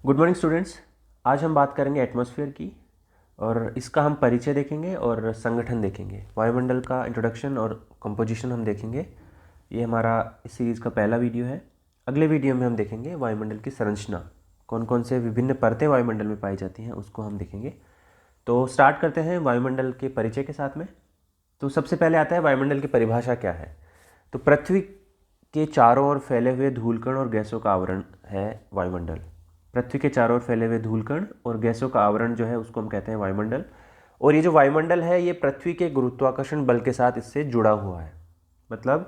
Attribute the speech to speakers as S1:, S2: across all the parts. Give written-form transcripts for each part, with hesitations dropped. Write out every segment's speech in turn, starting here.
S1: Good morning students. आज हम बात करेंगे एटमॉस्फेयर की और इसका हम परिचय देखेंगे और संगठन देखेंगे। वायुमंडल का इंट्रोडक्शन और कंपोजिशन हम देखेंगे। ये हमारा इस सीरीज़ का पहला वीडियो है। अगले वीडियो में हम देखेंगे वायुमंडल की संरचना, कौन कौन से विभिन्न परतें वायुमंडल में पाई जाती हैं उसको हम देखेंगे। तो स्टार्ट करते हैं वायुमंडल के परिचय के साथ में। तो सबसे पहले आता है वायुमंडल की परिभाषा क्या है। तो पृथ्वी के चारों ओर फैले हुए धूलकण और गैसों का आवरण है वायुमंडल। पृथ्वी के चारों ओर फैले हुए धूलकण और गैसों का आवरण जो है उसको हम कहते हैं वायुमंडल। और ये जो वायुमंडल है ये पृथ्वी के गुरुत्वाकर्षण बल के साथ इससे जुड़ा हुआ है। मतलब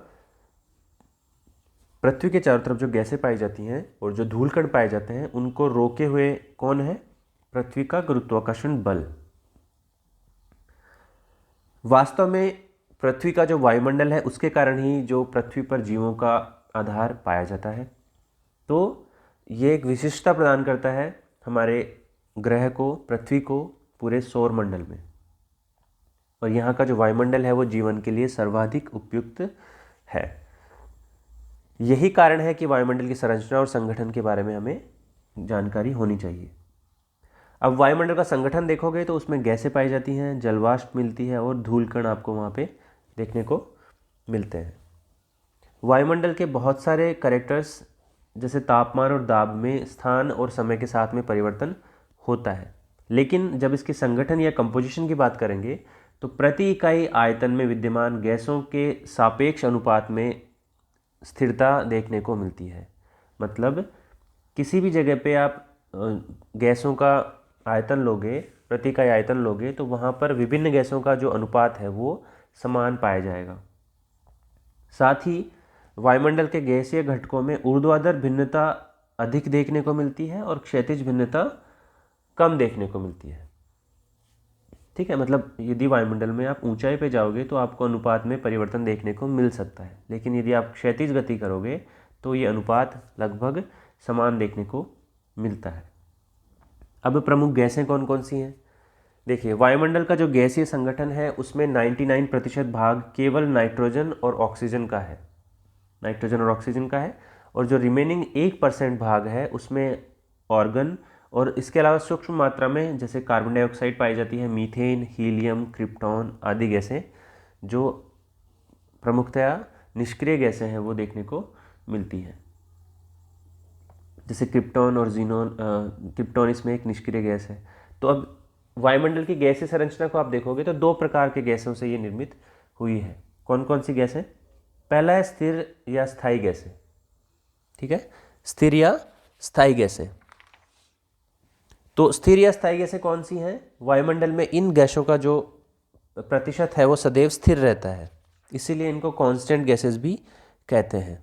S1: पृथ्वी के चारों तरफ जो गैसें पाई जाती हैं और जो धूलकण पाए जाते हैं उनको रोके हुए कौन है? पृथ्वी का गुरुत्वाकर्षण बल। वास्तव में पृथ्वी का जो वायुमंडल है उसके कारण ही जो पृथ्वी पर जीवों का आधार पाया जाता है। तो ये एक विशिष्टता प्रदान करता है हमारे ग्रह को, पृथ्वी को, पूरे सौर मंडल में। और यहाँ का जो वायुमंडल है वो जीवन के लिए सर्वाधिक उपयुक्त है। यही कारण है कि वायुमंडल की संरचना और संगठन के बारे में हमें जानकारी होनी चाहिए। अब वायुमंडल का संगठन देखोगे तो उसमें गैसें पाई जाती हैं, जलवाष्प मिलती है और धूलकण आपको वहाँ पे देखने को मिलते हैं। वायुमंडल के बहुत सारे कैरेक्टर्स जैसे तापमान और दाब में स्थान और समय के साथ में परिवर्तन होता है, लेकिन जब इसके संगठन या कंपोजिशन की बात करेंगे तो प्रति इकाई आयतन में विद्यमान गैसों के सापेक्ष अनुपात में स्थिरता देखने को मिलती है। मतलब किसी भी जगह पे आप गैसों का आयतन लोगे, प्रति इकाई आयतन लोगे, तो वहाँ पर विभिन्न गैसों का जो अनुपात है वो समान पाया जाएगा। साथ ही वायुमंडल के गैसीय घटकों में ऊर्ध्वाधर भिन्नता अधिक देखने को मिलती है और क्षैतिज भिन्नता कम देखने को मिलती है। ठीक है, मतलब यदि वायुमंडल में आप ऊंचाई पे जाओगे तो आपको अनुपात में परिवर्तन देखने को मिल सकता है, लेकिन यदि आप क्षैतिज गति करोगे तो ये अनुपात लगभग समान देखने को मिलता है। अब प्रमुख गैसें कौन कौन सी हैं? देखिए, वायुमंडल का जो गैसीय संगठन है उसमें 99% भाग केवल नाइट्रोजन और ऑक्सीजन का है। नाइट्रोजन और ऑक्सीजन का है, और जो रिमेनिंग 1% भाग है उसमें ऑर्गन और इसके अलावा सूक्ष्म मात्रा में जैसे कार्बन डाइऑक्साइड पाई जाती है, मीथेन, हीलियम, क्रिप्टॉन आदि गैसें जो प्रमुखतया निष्क्रिय गैसें हैं वो देखने को मिलती हैं। जैसे क्रिप्टॉन और जीनोन, क्रिप्टॉन इसमें एक निष्क्रिय गैस है। तो अब वायुमंडल की गैसीय संरचना को आप देखोगे तो दो प्रकार के गैसों से ये निर्मित हुई है। कौन कौन सी गैसें? पहला है स्थिर या स्थायी गैसें। ठीक है, स्थिर या स्थायी गैसें। तो स्थिर या स्थायी गैसें कौन सी हैं? वायुमंडल में इन गैसों का जो प्रतिशत है वो सदैव स्थिर रहता है, इसीलिए इनको कांस्टेंट गैसेस भी कहते हैं।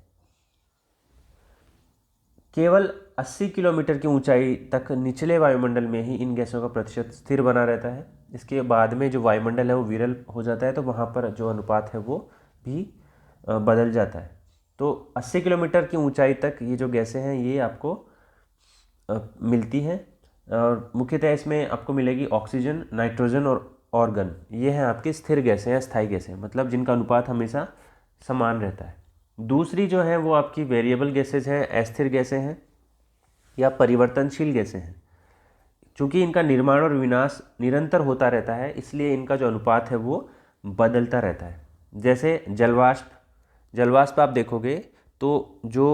S1: केवल 80 किलोमीटर की ऊंचाई तक निचले वायुमंडल में ही इन गैसों का प्रतिशत स्थिर बना रहता है। इसके बाद में जो वायुमंडल है वो विरल हो जाता है, तो वहाँ पर जो अनुपात है वो भी बदल जाता है। तो 80 किलोमीटर की ऊंचाई तक ये जो गैसें हैं ये आपको मिलती हैं, और मुख्यतः इसमें आपको मिलेगी ऑक्सीजन, नाइट्रोजन और ऑर्गन। ये हैं आपकी स्थिर गैसें या स्थायी गैसें, मतलब जिनका अनुपात हमेशा समान रहता है। दूसरी जो है वो आपकी वेरिएबल गैसेज हैं, अस्थिर गैसें हैं या परिवर्तनशील गैसें हैं। चूँकि इनका निर्माण और विनाश निरंतर होता रहता है, इसलिए इनका जो अनुपात है वो बदलता रहता है। जैसे जलवाष्प आप देखोगे तो जो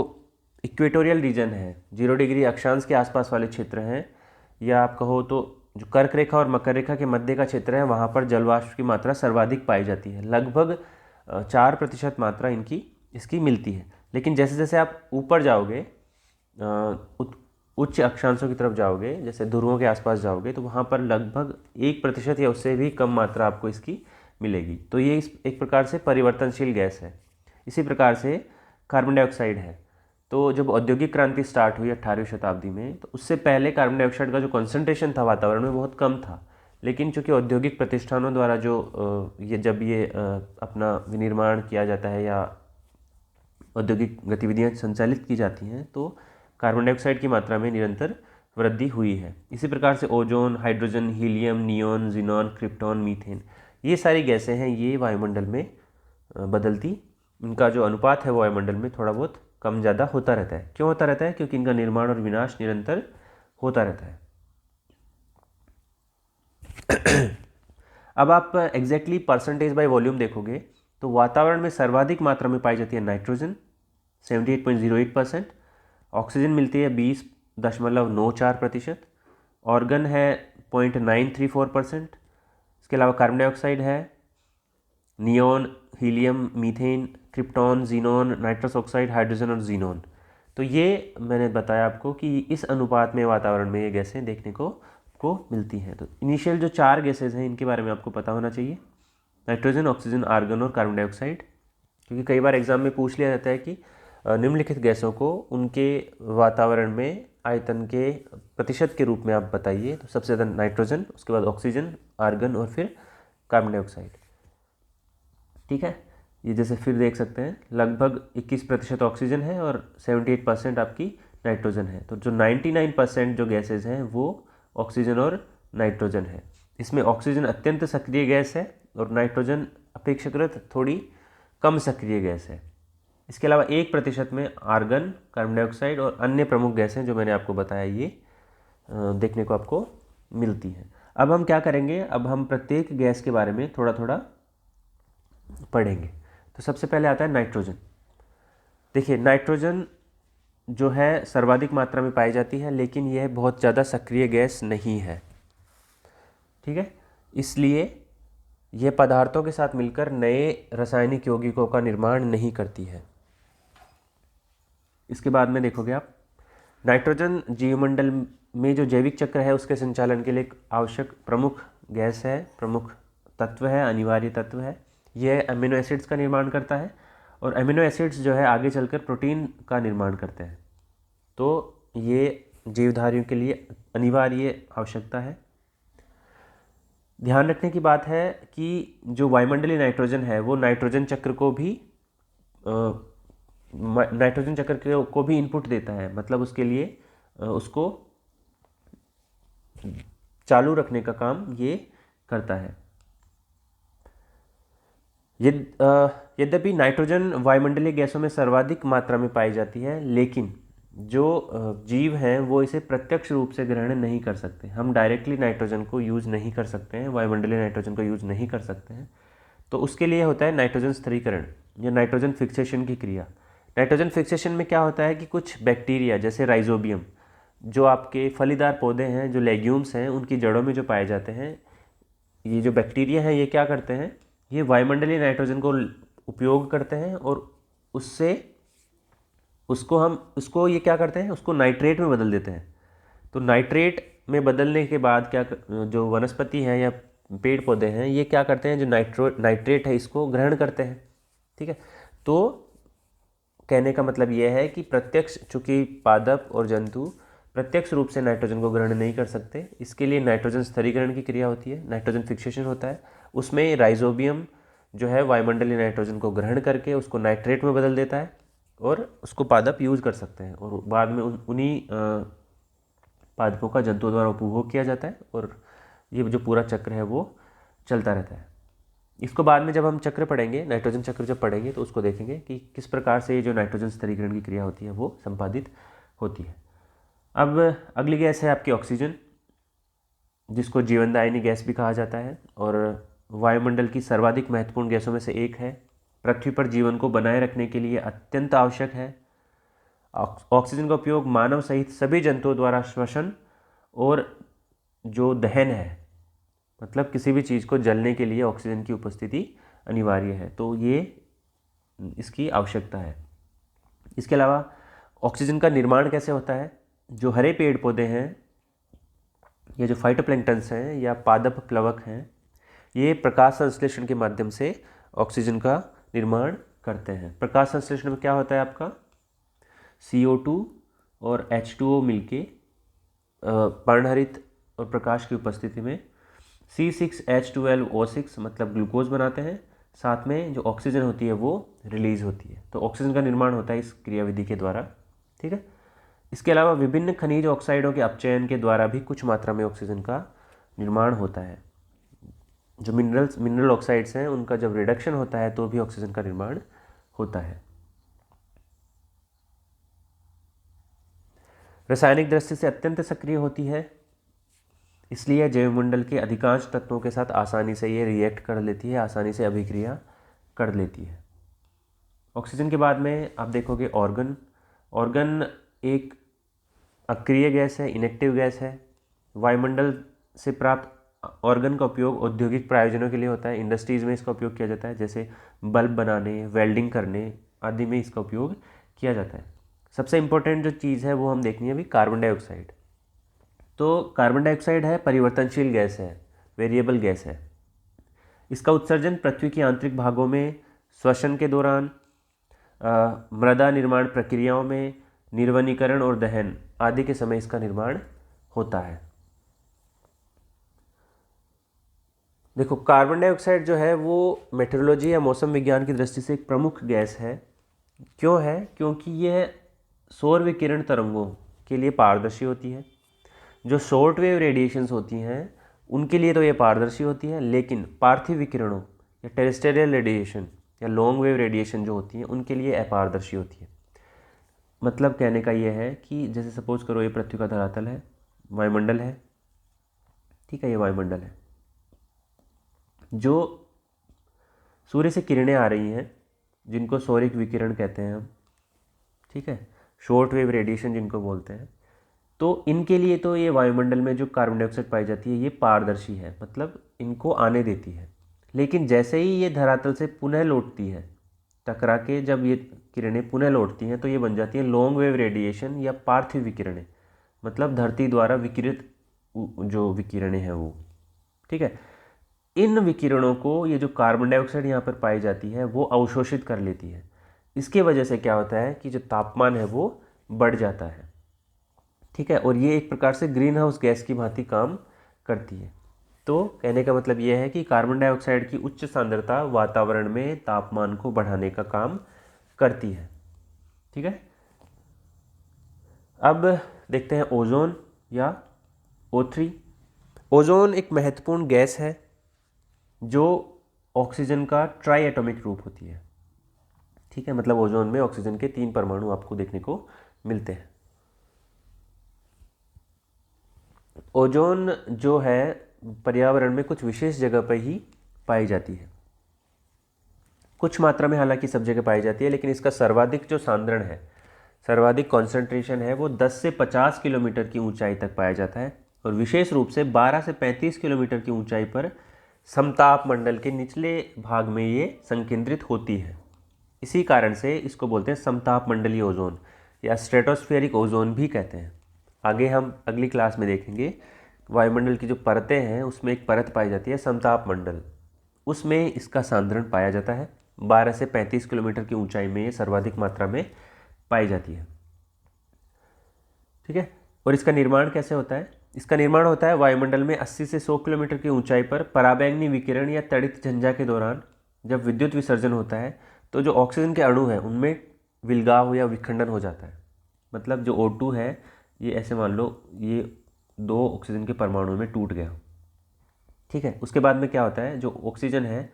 S1: इक्वेटोरियल रीजन है, 0 डिग्री अक्षांश के आसपास वाले क्षेत्र हैं, या आप कहो तो जो कर्क रेखा और मकर रेखा के मध्य का क्षेत्र है, वहाँ पर जलवाष्प की मात्रा सर्वाधिक पाई जाती है। लगभग 4% मात्रा इसकी मिलती है। लेकिन जैसे जैसे आप ऊपर जाओगे, उच्च अक्षांशों की तरफ जाओगे, जैसे ध्रुवों के आसपास जाओगे, तो वहाँ पर लगभग 1% या उससे भी कम मात्रा आपको इसकी मिलेगी। तो ये एक प्रकार से परिवर्तनशील गैस है। इसी प्रकार से कार्बन डाइऑक्साइड है। तो जब औद्योगिक क्रांति स्टार्ट हुई 18वीं शताब्दी में, तो उससे पहले कार्बन डाइऑक्साइड का जो कॉन्सेंट्रेशन था वातावरण में बहुत कम था, लेकिन चूंकि औद्योगिक प्रतिष्ठानों द्वारा जो जब ये अपना विनिर्माण किया जाता है या औद्योगिक गतिविधियां संचालित की जाती हैं, तो कार्बन डाइऑक्साइड की मात्रा में निरंतर वृद्धि हुई है। इसी प्रकार से ozone, hydrogen, helium, neon, xenon, krypton, methane, ये सारी गैसें हैं, ये वायुमंडल में बदलती, इनका जो अनुपात है वो वायुमंडल में थोड़ा बहुत कम ज़्यादा होता रहता है। क्यों होता रहता है? क्योंकि इनका निर्माण और विनाश निरंतर होता रहता है। अब आप एग्जैक्टली परसेंटेज बाय वॉल्यूम देखोगे तो वातावरण में सर्वाधिक मात्रा में पाई जाती है नाइट्रोजन 78.08%, ऑक्सीजन मिलती है 20.94%, ऑर्गन है 0.934%, इसके अलावा कार्बन डाइऑक्साइड है, neon, helium, methane, krypton, xenon, nitrous oxide, hydrogen और जीनॉन। तो ये मैंने बताया आपको कि इस अनुपात में वातावरण में ये गैसें देखने को मिलती हैं। तो इनिशियल जो 4 गैसेज हैं इनके बारे में आपको पता होना चाहिए, नाइट्रोजन, ऑक्सीजन, आर्गन और कार्बन डाइऑक्साइड। क्योंकि कई बार एग्जाम में पूछ लिया जाता है कि निम्नलिखित गैसों को उनके वातावरण में आयतन के प्रतिशत के रूप में आप बताइए। तो सबसे ज़्यादा नाइट्रोजन, उसके बाद ऑक्सीजन, आर्गन और फिर कार्बन डाइऑक्साइड। ठीक है, ये जैसे फिर देख सकते हैं लगभग 21% ऑक्सीजन है और 78% आपकी नाइट्रोजन है। तो जो 99% जो गैसेज हैं वो ऑक्सीजन और नाइट्रोजन है। इसमें ऑक्सीजन अत्यंत सक्रिय गैस है और नाइट्रोजन अपेक्षाकृत थोड़ी कम सक्रिय गैस है। इसके अलावा 1% में आर्गन, कार्बन डाइऑक्साइड और अन्य प्रमुख गैसें जो मैंने आपको बताया ये देखने को आपको मिलती हैं। अब हम क्या करेंगे, अब हम प्रत्येक गैस के बारे में थोड़ा थोड़ा पढ़ेंगे। तो सबसे पहले आता है नाइट्रोजन। देखिए, नाइट्रोजन जो है सर्वाधिक मात्रा में पाई जाती है, लेकिन यह बहुत ज़्यादा सक्रिय गैस नहीं है। ठीक है, इसलिए यह पदार्थों के साथ मिलकर नए रासायनिक यौगिकों का निर्माण नहीं करती है। इसके बाद में देखोगे आप, नाइट्रोजन जीवमंडल में जो जैविक चक्र है उसके संचालन के लिए एक आवश्यक प्रमुख गैस है, प्रमुख तत्व है, अनिवार्य तत्व है। यह अमीनो एसिड्स का निर्माण करता है और अमीनो एसिड्स जो है आगे चलकर प्रोटीन का निर्माण करते हैं। तो ये जीवधारियों के लिए अनिवार्य आवश्यकता है। ध्यान रखने की बात है कि जो वायुमंडलीय नाइट्रोजन है वो नाइट्रोजन चक्र को भी इनपुट देता है, मतलब उसके लिए उसको चालू रखने का काम ये करता है। यद्यपि नाइट्रोजन वायुमंडलीय गैसों में सर्वाधिक मात्रा में पाई जाती है, लेकिन जो जीव हैं वो इसे प्रत्यक्ष रूप से ग्रहण नहीं कर सकते। हम डायरेक्टली नाइट्रोजन को यूज़ नहीं कर सकते हैं, वायुमंडलीय नाइट्रोजन को यूज़ नहीं कर सकते हैं। तो उसके लिए होता है नाइट्रोजन स्थिरीकरण या नाइट्रोजन फिक्सेशन की क्रिया। नाइट्रोजन फिक्सेशन में क्या होता है कि कुछ बैक्टीरिया जैसे राइजोबियम, जो आपके फलीदार पौधे हैं, जो लेग्यूम्स हैं, उनकी जड़ों में जो पाए जाते हैं, ये जो बैक्टीरिया हैं ये क्या करते हैं, ये वायुमंडलीय नाइट्रोजन को उपयोग करते हैं और उससे उसको ये क्या करते हैं, उसको नाइट्रेट में बदल देते हैं। तो नाइट्रेट में बदलने के बाद क्या जो वनस्पति है या पेड़ पौधे हैं ये क्या करते हैं, जो नाइट्रेट है इसको ग्रहण करते हैं। ठीक है, तो कहने का मतलब यह है कि प्रत्यक्ष, चूंकि पादप और जंतु प्रत्यक्ष रूप से नाइट्रोजन को ग्रहण नहीं कर सकते, इसके लिए नाइट्रोजन स्थिरीकरण की क्रिया होती है, नाइट्रोजन फिक्सेशन होता है। उसमें राइजोबियम जो है वायुमंडलीय नाइट्रोजन को ग्रहण करके उसको नाइट्रेट में बदल देता है और उसको पादप यूज़ कर सकते हैं और बाद में उन्हीं पादपों का जंतुओं द्वारा उपभोग किया जाता है और ये जो पूरा चक्र है वो चलता रहता है। इसको बाद में जब हम चक्र पढ़ेंगे, नाइट्रोजन चक्र जब पढ़ेंगे तो उसको देखेंगे कि किस प्रकार से ये जो नाइट्रोजन स्थिरीकरण की क्रिया होती है वो संपादित होती है। अब अगली गैस है आपकी ऑक्सीजन, जिसको जीवनदायिनी गैस भी कहा जाता है और वायुमंडल की सर्वाधिक महत्वपूर्ण गैसों में से एक है। पृथ्वी पर जीवन को बनाए रखने के लिए अत्यंत आवश्यक है। ऑक्सीजन का उपयोग मानव सहित सभी जंतुओं द्वारा श्वसन और जो दहन है, मतलब किसी भी चीज़ को जलने के लिए ऑक्सीजन की उपस्थिति अनिवार्य है, तो ये इसकी आवश्यकता है। इसके अलावा ऑक्सीजन का निर्माण कैसे होता है, जो हरे पेड़ पौधे हैं या जो फाइटोप्लैंक्टन्स हैं या पादप प्लवक हैं, ये प्रकाश संश्लेषण के माध्यम से ऑक्सीजन का निर्माण करते हैं। प्रकाश संश्लेषण में क्या होता है, आपका CO2 और H2O मिलके पर्णहरित और प्रकाश की उपस्थिति में C6H12O6 मतलब ग्लूकोज बनाते हैं, साथ में जो ऑक्सीजन होती है वो रिलीज होती है। तो ऑक्सीजन का निर्माण होता है इस क्रियाविधि के द्वारा। ठीक है, इसके अलावा विभिन्न खनिज ऑक्साइडों के अपचयन के द्वारा भी कुछ मात्रा में ऑक्सीजन का निर्माण होता है। जो मिनरल ऑक्साइड्स हैं उनका जब रिडक्शन होता है तो भी ऑक्सीजन का निर्माण होता है। रासायनिक दृष्टि से अत्यंत सक्रिय होती है, इसलिए जैवमंडल के अधिकांश तत्वों के साथ आसानी से ये रिएक्ट कर लेती है, आसानी से अभिक्रिया कर लेती है। ऑक्सीजन के बाद में आप देखोगे ऑर्गन। ऑर्गन एक अक्रिय गैस है, इनेक्टिव गैस है। वायुमंडल से प्राप्त ऑर्गन का उपयोग औद्योगिक प्रयोजनों के लिए होता है। इंडस्ट्रीज़ में इसका उपयोग किया जाता है, जैसे बल्ब बनाने, वेल्डिंग करने आदि में इसका उपयोग किया जाता है। सबसे इम्पोर्टेंट जो चीज़ है वो हम देखनी है अभी, कार्बन डाइऑक्साइड। तो कार्बन डाइऑक्साइड है परिवर्तनशील गैस है, वेरिएबल गैस है। इसका उत्सर्जन पृथ्वी के आंतरिक भागों में, श्वसन के दौरान, मृदा निर्माण प्रक्रियाओं में, निर्वनीकरण और दहन आदि के समय इसका निर्माण होता है। देखो, कार्बन डाइऑक्साइड जो है वो मेट्रोलॉजी या मौसम विज्ञान की दृष्टि से एक प्रमुख गैस है। क्यों है? क्योंकि यह सौर विकिरण तरंगों के लिए पारदर्शी होती है। जो शॉर्ट वेव रेडिएशंस होती हैं उनके लिए तो ये पारदर्शी होती है, लेकिन पार्थिव विकिरणों या टेरेस्ट्रियल रेडिएशन या लॉन्ग वेव रेडिएशन जो होती हैं उनके लिए अपारदर्शी होती है। मतलब कहने का ये है कि जैसे सपोज करो ये पृथ्वी का धरातल है, वायुमंडल है, ठीक है, ये वायुमंडल है। जो सूर्य से किरणें आ रही हैं जिनको सौरिक विकिरण कहते हैं हम, ठीक है, शॉर्ट वेव रेडिएशन जिनको बोलते हैं, तो इनके लिए तो ये वायुमंडल में जो कार्बन डाइऑक्साइड पाई जाती है ये पारदर्शी है, मतलब इनको आने देती है। लेकिन जैसे ही ये धरातल से पुनः लौटती है, टकरा के जब ये किरणें पुनः लौटती हैं तो ये बन जाती है लॉन्ग वेव रेडिएशन या पार्थिव विकिरणें, मतलब धरती द्वारा विकिरित जो विकिरणें हैं वो, ठीक है। इन विकिरणों को ये जो कार्बन डाइऑक्साइड यहाँ पर पाई जाती है वो अवशोषित कर लेती है। इसके वजह से क्या होता है कि जो तापमान है वो बढ़ जाता है, ठीक है, और ये एक प्रकार से ग्रीन हाउस गैस की भांति काम करती है। तो कहने का मतलब ये है कि कार्बन डाइऑक्साइड की उच्च सांद्रता वातावरण में तापमान को बढ़ाने का काम करती है, ठीक है। अब देखते हैं ओजोन या O3। ओजोन एक महत्वपूर्ण गैस है जो ऑक्सीजन का ट्राई एटॉमिक रूप होती है, ठीक है, मतलब ओजोन में ऑक्सीजन के 3 परमाणु आपको देखने को मिलते हैं। ओजोन जो है पर्यावरण में कुछ विशेष जगह पर ही पाई जाती है, कुछ मात्रा में हालांकि सब जगह पाई जाती है, लेकिन इसका सर्वाधिक जो सांद्रण है, सर्वाधिक कॉन्सेंट्रेशन है वो 10 से 50 किलोमीटर की ऊंचाई तक पाया जाता है, और विशेष रूप से 12 से 35 किलोमीटर की ऊंचाई पर समताप मंडल के निचले भाग में ये संकेंद्रित होती है। इसी कारण से इसको बोलते हैं समताप मंडलीय ओजोन या स्ट्रेटोस्फेरिक ओजोन भी कहते हैं। आगे हम अगली क्लास में देखेंगे वायुमंडल की जो परतें हैं उसमें एक परत पाई जाती है समताप मंडल, उसमें इसका सांद्रण पाया जाता है। 12 से 35 किलोमीटर की ऊंचाई में ये सर्वाधिक मात्रा में पाई जाती है, ठीक है। और इसका निर्माण कैसे होता है? इसका निर्माण होता है वायुमंडल में 80 से 100 किलोमीटर की ऊंचाई पर पराबैंगनी विकिरण या तड़ित झंझा के दौरान जब विद्युत विसर्जन होता है तो जो ऑक्सीजन के अणु हैं उनमें विलगाव या विखंडन हो जाता है। मतलब जो O2 है ये ऐसे मान लो ये 2 ऑक्सीजन के परमाणु में टूट गया, ठीक है। उसके बाद में क्या होता है, जो ऑक्सीजन है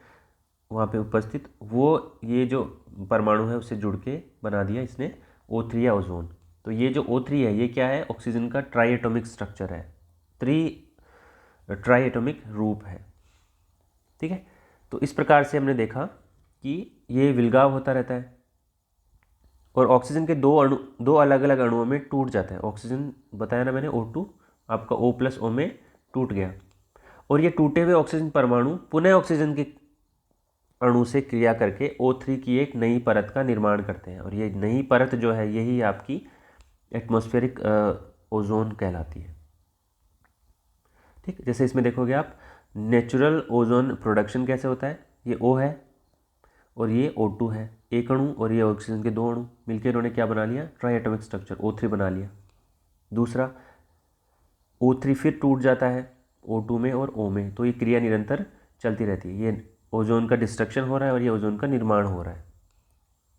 S1: वहाँ पे उपस्थित वो ये जो परमाणु है उससे जुड़ के बना दिया इसने O3 या ओजोन। तो ये जो O3 है ये क्या है, ऑक्सीजन का ट्राई एटॉमिक स्ट्रक्चर है, ट्राई एटॉमिक रूप है, ठीक है। तो इस प्रकार से हमने देखा कि ये विलगाव होता रहता है और ऑक्सीजन के दो अलग अलग अणुओं में टूट जाता है। ऑक्सीजन बताया ना मैंने O2 आपका O+O में टूट गया, और ये टूटे हुए ऑक्सीजन परमाणु पुनः ऑक्सीजन के अणु से क्रिया करके O3 की एक नई परत का निर्माण करते हैं, और ये नई परत जो है यही आपकी एटमॉस्फेरिक ओजोन कहलाती है, ठीक। जैसे इसमें देखोगे आप नेचुरल ओजोन प्रोडक्शन कैसे होता है, ये O है और ये O2 है, एक अणु, और ये ऑक्सीजन के 2 अणु मिलकर इन्होंने क्या बना लिया, ट्राई एटॉमिक स्ट्रक्चर O3 बना लिया। दूसरा O3 फिर टूट जाता है O2 में और O में, तो ये क्रिया निरंतर चलती रहती है। ये ओजोन का डिस्ट्रक्शन हो रहा है और ये ओजोन का निर्माण हो रहा है,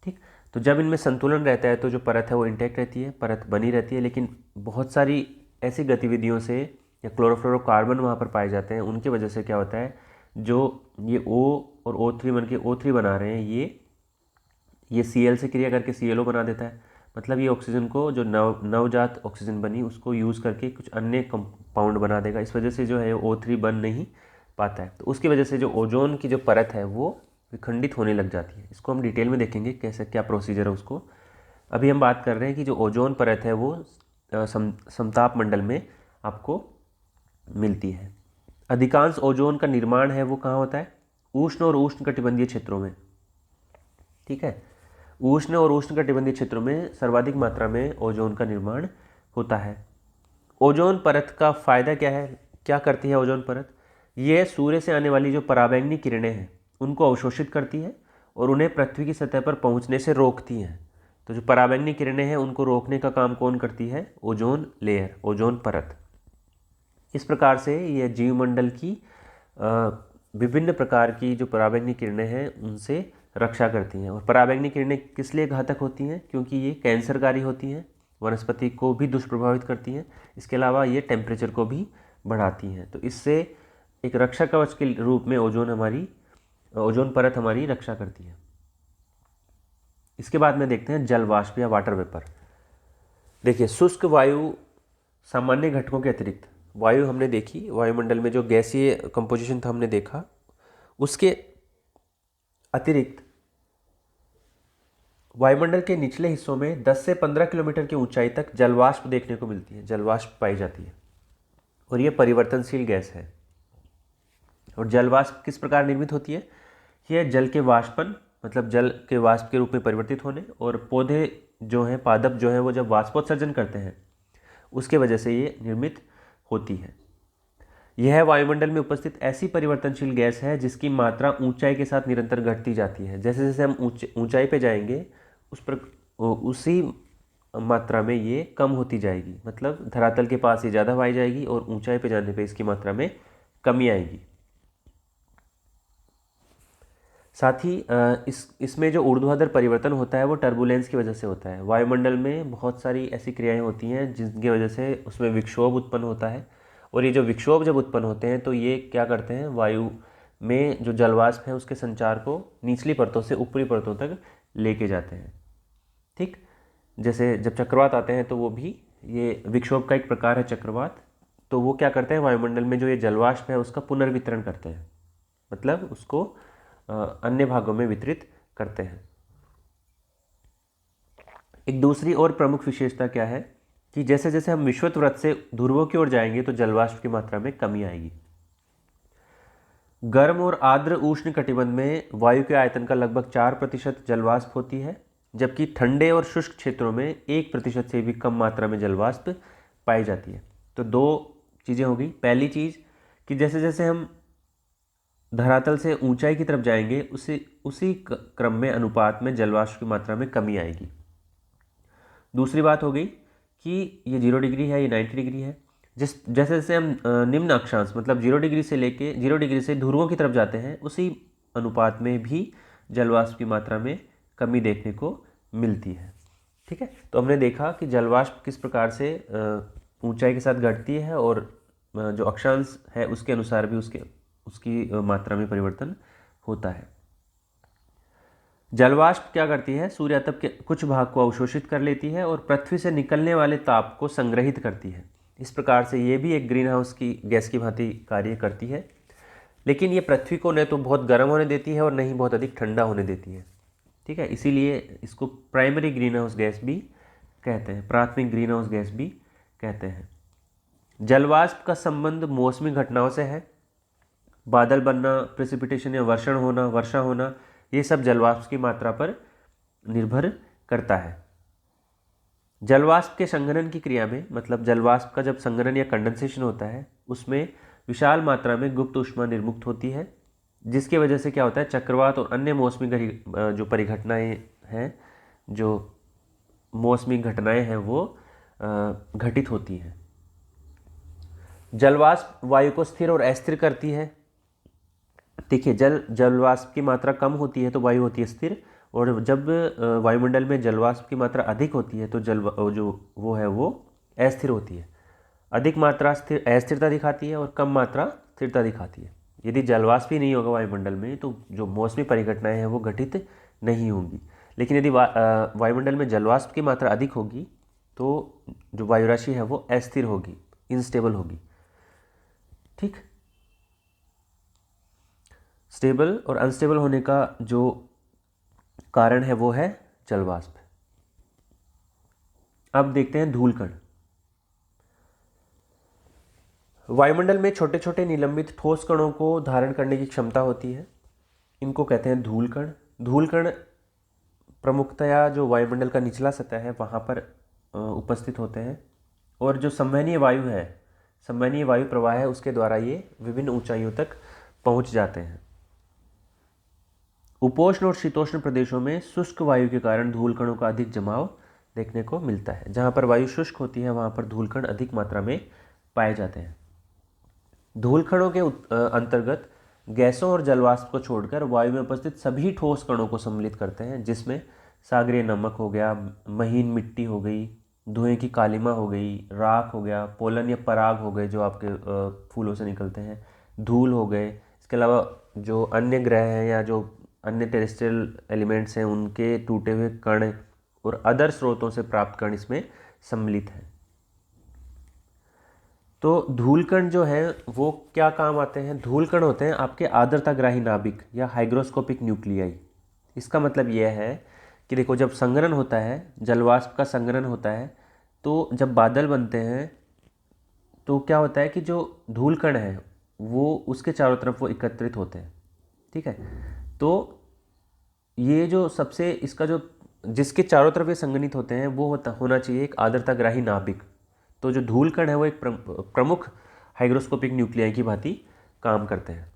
S1: ठीक। तो जब इनमें संतुलन रहता है तो जो परत है वो इंटैक्ट रहती है, परत बनी रहती है, लेकिन बहुत सारी ऐसी गतिविधियों से या क्लोरोफ्लोरोकार्बन वहाँ पर पाए जाते हैं, उनकी वजह से क्या होता है, जो ये O और O3 बन के O3 बना रहे हैं ये Cl से क्रिया करके ClO बना देता है। मतलब ये ऑक्सीजन को जो नवजात ऑक्सीजन बनी उसको यूज़ करके कुछ अन्य कंपाउंड बना देगा। इस वजह से जो है O3 बन नहीं पाता है। तो उसकी वजह से जो ओजोन की जो परत है वो विखंडित होने लग जाती है। इसको हम डिटेल में देखेंगे कैसे क्या प्रोसीजर है उसको। अभी हम बात कर रहे हैं कि जो ओजोन परत है वो समताप मंडल में आपको मिलती है। अधिकांश ओजोन का निर्माण है वो कहाँ होता है? उष्ण और उष्णकटिबंधीय क्षेत्रों में। ठीक है, उष्ण और उष्णकटिबंधीय क्षेत्रों में सर्वाधिक मात्रा में ओजोन का निर्माण होता है। ओजोन परत का फायदा क्या है? क्या करती है ओजोन परत? ये सूर्य से आने वाली जो पराबैंगनी किरणें हैं उनको अवशोषित करती है और उन्हें पृथ्वी की सतह पर पहुंचने से रोकती हैं। तो जो पराबैंगनी किरणें हैं उनको रोकने का काम कौन करती है? ओजोन लेयर, ओजोन परत। इस प्रकार से यह जीवमंडल की विभिन्न प्रकार की जो पराबैंगनी किरणें हैं उनसे रक्षा करती हैं। और पराबैंगनी किरणें किस लिए घातक होती हैं? क्योंकि ये कैंसरकारी होती हैं, वनस्पति को भी दुष्प्रभावित करती हैं। इसके अलावा ये टेम्परेचर को भी बढ़ाती हैं। तो इससे एक रक्षा कवच के रूप में ओजोन परत हमारी रक्षा करती है। इसके बाद में देखते हैं जल वाष्प या वाटर वेपर। देखिए, शुष्क वायु सामान्य घटकों के अतिरिक्त वायु हमने देखी, वायुमंडल में जो गैसीय कंपोजिशन था हमने देखा, उसके अतिरिक्त वायुमंडल के निचले हिस्सों में 10 से 15 किलोमीटर की ऊंचाई तक जलवाष्प देखने को मिलती है, जलवाष्प पाई जाती है और यह परिवर्तनशील गैस है। और जलवाष्प किस प्रकार निर्मित होती है? यह जल के वाष्पन, मतलब जल के वाष्प के रूप में परिवर्तित होने, और पौधे जो हैं, पादप जो हैं, वो जब वाष्पोत्सर्जन करते हैं उसके वजह से ये निर्मित होती है। यह वायुमंडल में उपस्थित ऐसी परिवर्तनशील गैस है जिसकी मात्रा ऊंचाई के साथ निरंतर घटती जाती है। जैसे जैसे हम ऊंचाई पे जाएंगे उसी मात्रा में ये कम होती जाएगी। मतलब धरातल के पास ये ज़्यादा पाई जाएगी और ऊंचाई पे जाने पे इसकी मात्रा में कमी आएगी। साथ ही इसमें जो ऊर्ध्वाधर परिवर्तन होता है वो टर्बुलेंस की वजह से होता है। वायुमंडल में बहुत सारी ऐसी क्रियाएं होती हैं जिनकी वजह से उसमें विक्षोभ उत्पन्न होता है, और ये जो विक्षोभ जब उत्पन्न होते हैं तो ये क्या करते हैं? वायु में जो जलवाष्प है उसके संचार को निचली परतों से ऊपरी परतों तक लेके जाते हैं। ठीक, जैसे जब चक्रवात आते हैं तो वो भी ये विक्षोभ का एक प्रकार है चक्रवात। तो वो क्या करते हैं? वायुमंडल में जो ये जलवाष्प है उसका पुनर्वितरण करते हैं, मतलब उसको अन्य भागों में वितरित करते हैं। एक दूसरी और प्रमुख विशेषता क्या है कि जैसे जैसे हम विषुवत वृत्त से ध्रुवों की ओर जाएंगे तो जलवाष्प की मात्रा में कमी आएगी। गर्म और आर्द्र उष्ण कटिबंध में वायु के आयतन का लगभग 4% जलवाष्प होती है, जबकि ठंडे और शुष्क क्षेत्रों में 1% से भी कम मात्रा में जलवाष्प पाई जाती है। तो दो चीज़ें होगी। पहली चीज़ कि जैसे जैसे हम धरातल से ऊंचाई की तरफ जाएंगे उसी क्रम में अनुपात में जलवाष्प की मात्रा में कमी आएगी। दूसरी बात हो गई कि ये 0 डिग्री है, ये 90 डिग्री है। जैसे जैसे हम निम्न अक्षांश मतलब 0 डिग्री से लेके 0 डिग्री से ध्रुवों की तरफ जाते हैं उसी अनुपात में भी जलवाष्प की मात्रा में कमी देखने को मिलती है। ठीक है, तो हमने देखा कि जलवाष्प किस प्रकार से ऊंचाई के साथ घटती है और जो अक्षांश है उसके अनुसार भी उसकी मात्रा में परिवर्तन होता है। जलवाष्प क्या करती है? सूर्य तप के कुछ भाग को अवशोषित कर लेती है और पृथ्वी से निकलने वाले ताप को संग्रहित करती है। इस प्रकार से ये भी एक ग्रीन हाउस की गैस की भांति कार्य करती है, लेकिन ये पृथ्वी को न तो बहुत गर्म होने देती है और न ही बहुत अधिक ठंडा होने देती है। ठीक है, इसीलिए इसको प्राइमरी ग्रीन हाउस गैस भी कहते हैं, प्राथमिक ग्रीन हाउस गैस भी कहते हैं। जलवाष्प का संबंध मौसमी घटनाओं से है। बादल बनना, प्रेसिपिटेशन या वर्षा होना, ये सब जलवाष्प की मात्रा पर निर्भर करता है। जलवाष्प के संघनन की क्रिया में, मतलब जलवाष्प का जब संघनन या कंडेंसेशन होता है उसमें विशाल मात्रा में गुप्त ऊष्मा निर्मुक्त होती है, जिसकी वजह से क्या होता है? चक्रवात और अन्य मौसमी जो परिघटनाएं हैं, जो मौसमी घटनाएं हैं वो घटित होती हैं। जलवाष्प वायु को स्थिर और अस्थिर करती है। देखिए, जलवाष्प की मात्रा कम होती है तो वायु होती है स्थिर, और जब वायुमंडल में जलवाष्प की मात्रा अधिक होती है तो वो अस्थिर होती है। अधिक मात्रा अस्थिरता दिखाती है और कम मात्रा स्थिरता दिखाती है। यदि जलवाष्प ही नहीं होगा वायुमंडल में तो जो मौसमी परिघटनाएं हैं वो घटित नहीं होंगी। लेकिन यदि वायुमंडल में जलवाष्प की मात्रा अधिक होगी तो जो वायु राशि है वो अस्थिर होगी, इनस्टेबल होगी। ठीक, स्टेबल और अनस्टेबल होने का जो कारण है वो है जलवाष्प। अब देखते हैं धूलकण। वायुमंडल में छोटे छोटे निलंबित ठोस कणों को धारण करने की क्षमता होती है, इनको कहते हैं धूलकण। धूलकण प्रमुखतया जो वायुमंडल का निचला सतह है वहाँ पर उपस्थित होते हैं, और जो संवहनीय वायु है, संवहनीय वायु प्रवाह है, उसके द्वारा ये विभिन्न ऊंचाइयों तक पहुँच जाते हैं। उपोष्ण और शीतोष्ण प्रदेशों में शुष्क वायु के कारण धूलकणों का अधिक जमाव देखने को मिलता है। जहाँ पर वायु शुष्क होती है वहाँ पर धूलकण अधिक मात्रा में पाए जाते हैं। धूलकणों के अंतर्गत गैसों और जलवाष्प को छोड़कर वायु में उपस्थित सभी ठोस कणों को सम्मिलित करते हैं, जिसमें सागरीय नमक हो गया, महीन मिट्टी हो गई, धुएं की कालिमा हो गई, राख हो गया, पोलन या पराग हो गए जो आपके फूलों से निकलते हैं, धूल हो गए। इसके अलावा जो अन्य ग्रह हैं या जो अन्य टेरेस्ट्रियल एलिमेंट्स हैं उनके टूटे हुए कण और अदर स्रोतों से प्राप्त कण इसमें सम्मिलित हैं। तो धूलकण जो है वो क्या काम आते हैं? धूलकण होते हैं आपके आर्द्रताग्राही नाभिक या हाइग्रोस्कोपिक न्यूक्लियाई। इसका मतलब यह है कि देखो, जब संघनन होता है, जलवाष्प का संघनन होता है, तो जब बादल बनते हैं तो क्या होता है कि जो धूलकण है वो उसके चारों तरफ वो एकत्रित होते हैं। ठीक है, तो ये जो सबसे इसका जो जिसके चारों तरफ ये संघनित होते हैं वो होना चाहिए एक आर्द्रताग्राही नाभिक। तो जो धूलकण है वो एक प्रमुख हाइग्रोस्कोपिक न्यूक्लियाई की भांति काम करते हैं।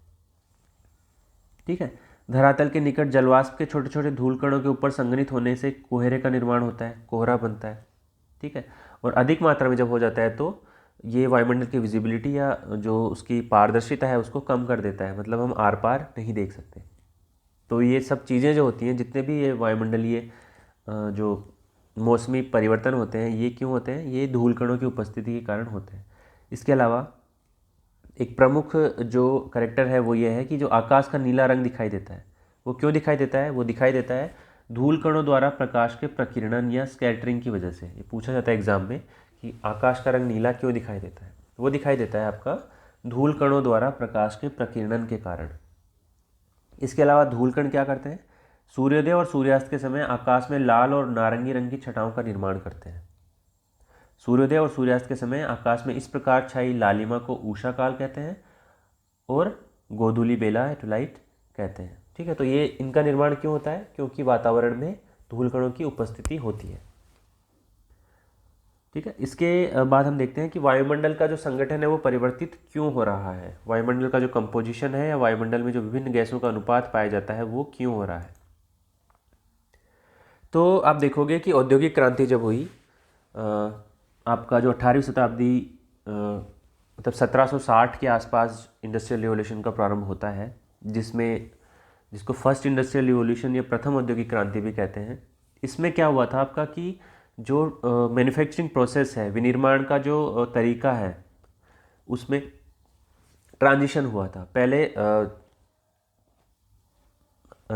S1: ठीक है, धरातल के निकट जलवाष्प के छोटे छोटे धूलकणों के ऊपर संघनित होने से कोहरे का निर्माण होता है, कोहरा बनता है। ठीक है, और अधिक मात्रा में जब हो जाता है तो ये वायुमंडल की विजिबिलिटी या जो उसकी पारदर्शिता है उसको कम कर देता है, मतलब हम आर पार नहीं देख सकते। तो ये सब चीज़ें जो होती हैं, जितने भी ये वायुमंडलीय जो मौसमी परिवर्तन होते हैं, ये क्यों होते हैं? ये धूलकणों की उपस्थिति के कारण होते हैं। इसके अलावा एक प्रमुख जो करेक्टर है वो ये है कि जो आकाश का नीला रंग दिखाई देता है, वो क्यों दिखाई देता है? वो दिखाई देता है धूलकणों द्वारा प्रकाश के प्रकीर्णन या स्कैटरिंग की वजह से। ये पूछा जाता है एग्जाम में कि आकाश का रंग नीला क्यों दिखाई देता है? वो दिखाई देता है आपका धूलकणों द्वारा प्रकाश के प्रकीर्णन के कारण। इसके अलावा धूलकण क्या करते हैं? सूर्योदय और सूर्यास्त के समय आकाश में लाल और नारंगी रंग की छटाओं का निर्माण करते हैं। सूर्योदय और सूर्यास्त के समय आकाश में इस प्रकार छाई लालिमा को उषा काल कहते हैं और गोधूली बेला या ट्विलाइट कहते हैं। ठीक है, तो ये इनका निर्माण क्यों होता है? क्योंकि वातावरण में धूलकणों की उपस्थिति होती है। ठीक है, इसके बाद हम देखते हैं कि वायुमंडल का जो संगठन है वो परिवर्तित क्यों हो रहा है। वायुमंडल का जो कंपोजिशन है या वायुमंडल में जो विभिन्न गैसों का अनुपात पाया जाता है वो क्यों हो रहा है। तो आप देखोगे कि औद्योगिक क्रांति जब हुई, आपका जो 18वीं शताब्दी मतलब 1760 के आसपास इंडस्ट्रियल रिवॉल्यूशन का प्रारंभ होता है, जिसको फर्स्ट इंडस्ट्रियल रिवॉल्यूशन या प्रथम औद्योगिक क्रांति भी कहते हैं। इसमें क्या हुआ था आपका कि जो मैन्युफैक्चरिंग प्रोसेस है, विनिर्माण का जो तरीका है, उसमें ट्रांजिशन हुआ था। पहले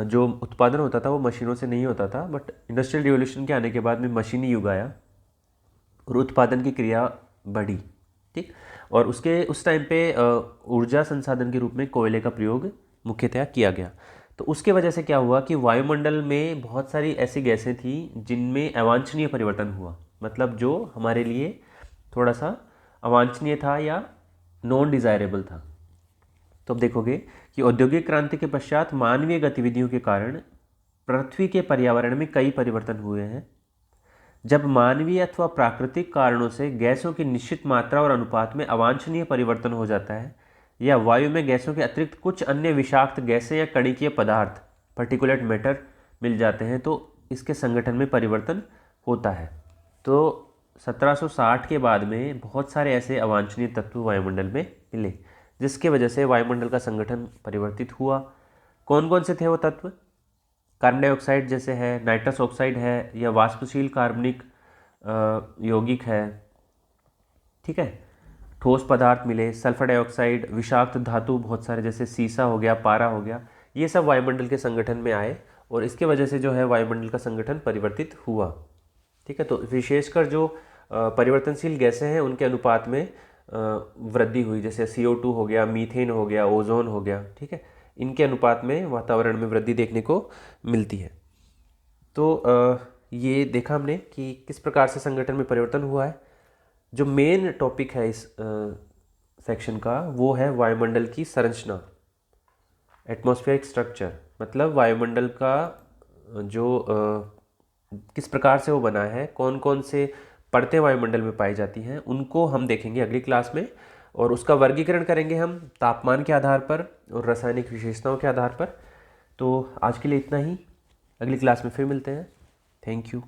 S1: जो उत्पादन होता था वो मशीनों से नहीं होता था, बट इंडस्ट्रियल रिवॉल्यूशन के आने के बाद में मशीनी युग आया और उत्पादन की क्रिया बढ़ी। ठीक, और उस टाइम पे ऊर्जा संसाधन के रूप में कोयले का प्रयोग मुख्यतः किया गया। तो उसके वजह से क्या हुआ कि वायुमंडल में बहुत सारी ऐसी गैसें थी जिनमें अवांछनीय परिवर्तन हुआ, मतलब जो हमारे लिए थोड़ा सा अवांछनीय था या नॉन डिज़ायरेबल था। तो अब देखोगे कि औद्योगिक क्रांति के पश्चात मानवीय गतिविधियों के कारण पृथ्वी के पर्यावरण में कई परिवर्तन हुए हैं। जब मानवीय अथवा प्राकृतिक कारणों से गैसों की निश्चित मात्रा और अनुपात में अवांछनीय परिवर्तन हो जाता है या वायु में गैसों के अतिरिक्त कुछ अन्य विषाक्त गैसें या कणिकीय पदार्थ पार्टिकुलेट मैटर मिल जाते हैं, तो इसके संगठन में परिवर्तन होता है। तो 1760 के बाद में बहुत सारे ऐसे अवांछनीय तत्व वायुमंडल में मिले, जिसके वजह से वायुमंडल का संगठन परिवर्तित हुआ। कौन कौन से थे वो तत्व? कार्बन डाइऑक्साइड जैसे है, नाइट्रस ऑक्साइड है, या वाष्पशील कार्बनिक यौगिक है। ठीक है, ठोस पदार्थ मिले, सल्फर डाइऑक्साइड, विषाक्त धातु बहुत सारे जैसे सीसा हो गया, पारा हो गया, ये सब वायुमंडल के संगठन में आए और इसके वजह से जो है वायुमंडल का संगठन परिवर्तित हुआ। ठीक है, तो विशेषकर जो परिवर्तनशील गैसें हैं उनके अनुपात में वृद्धि हुई, जैसे CO2 हो गया, मीथेन हो गया, ओजोन हो गया। ठीक है, इनके अनुपात में वातावरण में वृद्धि देखने को मिलती है। तो ये देखा हमने कि किस प्रकार से संगठन में परिवर्तन हुआ है। जो मेन टॉपिक है इस सेक्शन का वो है वायुमंडल की संरचना, एटमॉस्फेरिक स्ट्रक्चर, मतलब वायुमंडल का जो किस प्रकार से वो बना है, कौन कौन से परतें वायुमंडल में पाई जाती हैं, उनको हम देखेंगे अगली क्लास में। और उसका वर्गीकरण करेंगे हम तापमान के आधार पर और रासायनिक विशेषताओं के आधार पर। तो आज के लिए इतना ही, अगली क्लास में फिर मिलते हैं। Thank you.